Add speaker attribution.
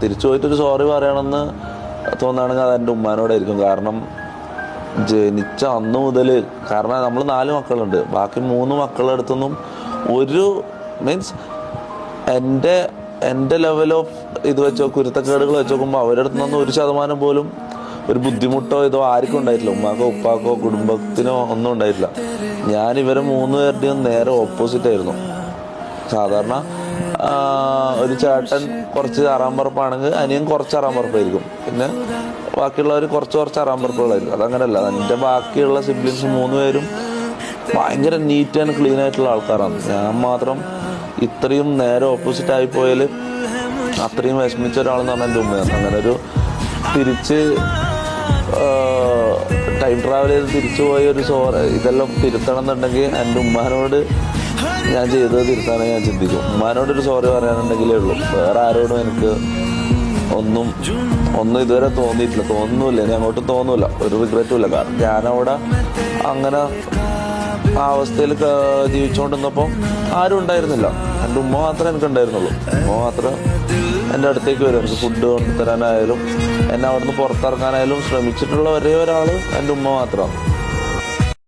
Speaker 1: തിരിച്ചു പോയിട്ടൊരു സോറി പറയണമെന്ന് തോന്നുകയാണെങ്കിൽ അത് എൻ്റെ ഉമ്മാനോടായിരിക്കും. കാരണം ജനിച്ച അന്ന് മുതൽ, കാരണം നമ്മൾ 4 മക്കളുണ്ട്, ബാക്കി 3 മക്കളുടെ അടുത്തൊന്നും ഒരു മീൻസ് എൻ്റെ ലെവൽ ഓഫ് ഇത് വെച്ചോ കുരുത്തക്കേടുകൾ വെച്ച് നോക്കുമ്പോൾ അവരുടെ അടുത്ത് നിന്നൊന്നും 1% പോലും ഒരു ബുദ്ധിമുട്ടോ ഇതോ ആർക്കും ഉണ്ടായിട്ടില്ല. ഉമ്മാക്കോ ഉപ്പാക്കോ കുടുംബത്തിനോ ഒന്നും ഉണ്ടായിട്ടില്ല. ഞാൻ ഇവരെ 3 പേരുടെയും നേരെ ഓപ്പോസിറ്റ് ആയിരുന്നു. സാധാരണ ഒരു ചേട്ടൻ കുറച്ച് ആറാമ്പറപ്പാണെങ്കിൽ അനിയൻ കുറച്ച് ആറാമ്പറപ്പായിരിക്കും, പിന്നെ ബാക്കിയുള്ളവർ കുറച്ച് ആറാമ്പറപ്പുകളായിരിക്കും. അതങ്ങനെയല്ല, എൻ്റെ ബാക്കിയുള്ള സിബ്ലിങ്സ് 3 പേരും ഭയങ്കര നീറ്റ് ആൻഡ് ക്ലീൻ ആയിട്ടുള്ള ആൾക്കാരാണ്. ഞാൻ മാത്രം ഇത്രയും നേരെ ഓപ്പോസിറ്റ് ആയിപ്പോയാൽ അത്രയും വിഷമിച്ച ഒരാളെന്ന് പറഞ്ഞാൽ എൻ്റെ ഉമ്മയാണ്. അങ്ങനെ ഒരു തിരിച്ച് ടൈം ട്രാവൽ ചെയ്ത് തിരിച്ചു പോയ ഒരു ഇതെല്ലാം തിരുത്തണം എന്നുണ്ടെങ്കിൽ എൻ്റെ ഉമ്മാനോട് ഞാൻ ചെയ്തത് തിരുത്താനേ ഞാൻ ചിന്തിക്കും. ഉമ്മാനോടൊരു സോറി പറയാനുണ്ടെങ്കിലേ ഉള്ളൂ. വേറെ ആരോടും എനിക്ക് ഒന്നും ഇതുവരെ തോന്നുന്നില്ല, ഇനി അങ്ങോട്ട് തോന്നൂല, ഒരു റിഗ്രറ്റും ഇല്ല. കാരണം ഞാനവിടെ അങ്ങനെ ആ അവസ്ഥയിൽ ജീവിച്ചുകൊണ്ടിരുന്നപ്പോൾ ആരും ഉണ്ടായിരുന്നില്ല. എൻ്റെ ഉമ്മ മാത്രമേ എനിക്ക് ഉണ്ടായിരുന്നുള്ളൂ. ഉമ്മ മാത്രം എൻ്റെ അടുത്തേക്ക് വരും. എനിക്ക് ഫുഡ് കൊണ്ടുതരാനായാലും എന്നെ അവിടുന്ന് പുറത്തിറങ്ങാനായാലും ശ്രമിച്ചിട്ടുള്ള ഒരേ ഒരാൾ എൻ്റെ ഉമ്മ മാത്രമാണ്.